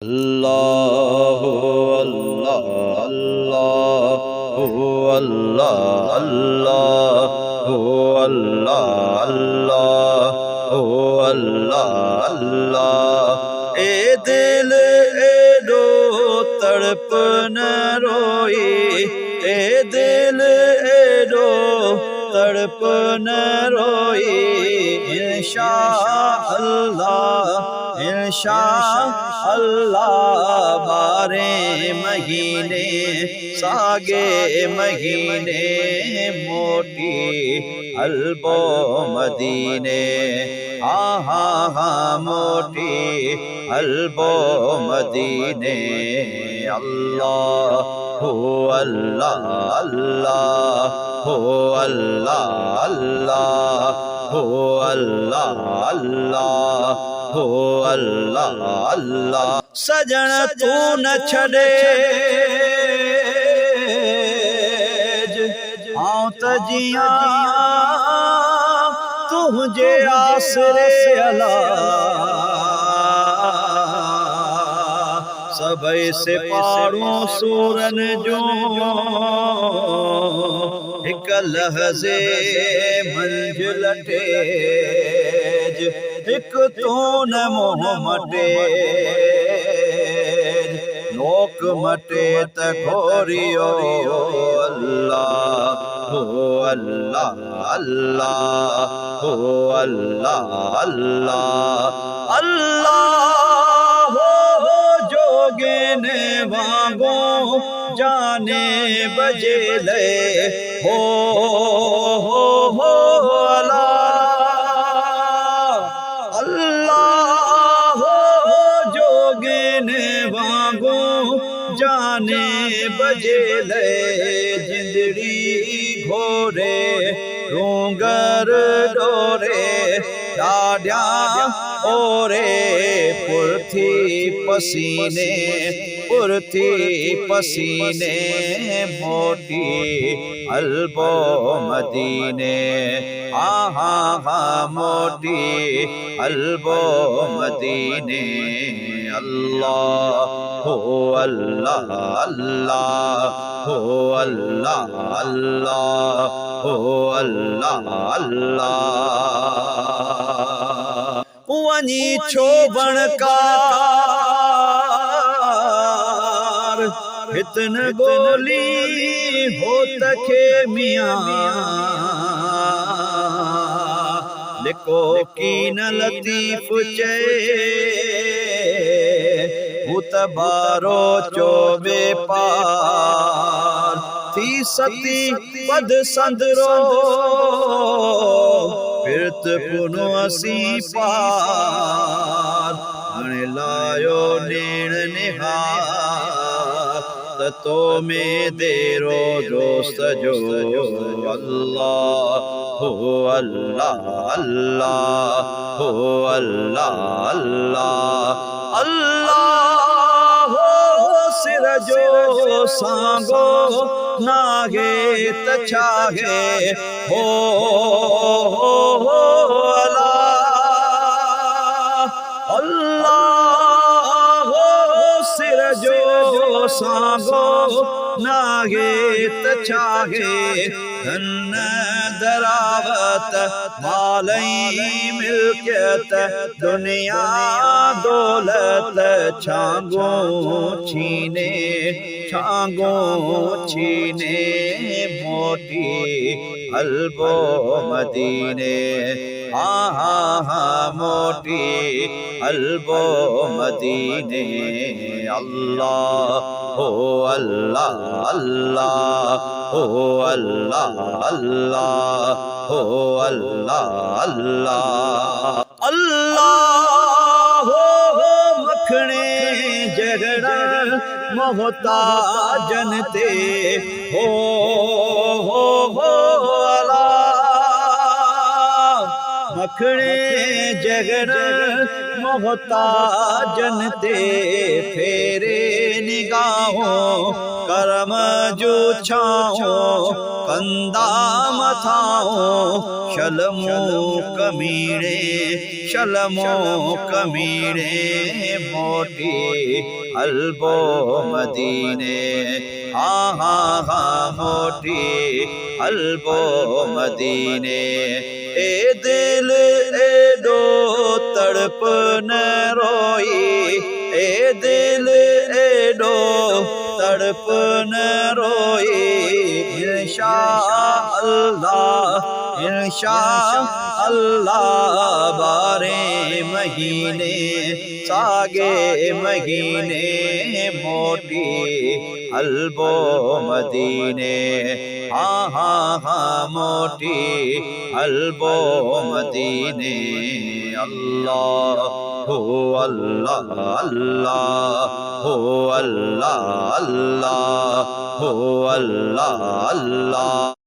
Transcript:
अल्लाह अल्लाह अल्लाह अल्लाह अल्लाह अल्लाह अल्लाह अल्लाह अल्लाह। ए दिल एडो तड़प न रोए, ए दिल एडो तड़प न रोए। इंशा अल्लाह इंशा अल्लाह बारे महीने सागे महीने मोटी अल्बो मदीने। आहा हा मोटी अल्बो मदीने। अल्लाह हो अल्लाह अल्लाह हो अल्लाह अल्लाह हो अल्लाह अल्लाह हो अल्लाह अल्लाह। सजन तू न छड़े आऊं त जिया तुझे आसरे अला। सबई से पारूं सूरन जो एक लहज़े मंजिल तेज। एक तो न मोह मटे लोक मटे त घोरियो। अल्लाह हो अल्लाह अल्लाह हो अल्लाह अल्लाह अल्लाह हो जोगेने वांगो जाने बजे ले। हो जाने बजे ले। जिंदड़ी घोरे रूंगर डोरे डाड्या ओरे। पुरथी पसीने पुरथी पसीने मोटी अल्बो मदीने। आहा हा मोटी अल्बो मदीने। अल्लाह हो अल्लाह अल्लाह हो अल्लाह अल्लाह हो अल्लाह अल्लाह। वनी छो बणकार हितन गोली हो तखे मियाँ। लिको की न लतीफ चे उतबारो चोबे पार। थी सती पद संदरो फिरत पुनो असी पार। हणे लायो नेण निहार तो में देरो दोस्त जो। अल्लाह हो अल्लाह अल्लाह हो अल्लाह अल्लाह अल्लाह हो। सिर जो सांगो नागे तछागे हो अल्लाह अल्लाह हो। सिर जो सांगो नागे तछागे। धन दरावत मालई मिल्कियत दुनिया दौलत छांगो छीने छांगो छीने मोटी अल्बो मदीने। आहा हा मोटी अल्बो मदीने। अल्लाह हो अल्लाह अल्लाह हो अल्लाह अल्लाह हो अल्लाह अल्लाह अल्लाह हो। मखणे जगड़ा मोहताजन ते हो मखणे जगड़ मोहताजन ते। फेरे निगाहों करम जो छाओ कंदा मथाओ। शलमो कमीणे शलमो कमीने मोटी अल्बो मदीने हाँ हाँ हाँ मोटी अल्बो मदीने ए दिल एडो तड़प न रोई ए दिल एडो तड़प न रोई इंशाअल्लाह बारे महीने सागे महीने मोटी अल्बो मदीने हाँ हाँ हाँ मोटी अल्बो मदीने अल्लाह हो अल्लाह अल्लाह हो अल्लाह अल्लाह हो अल्लाह अल्लाह।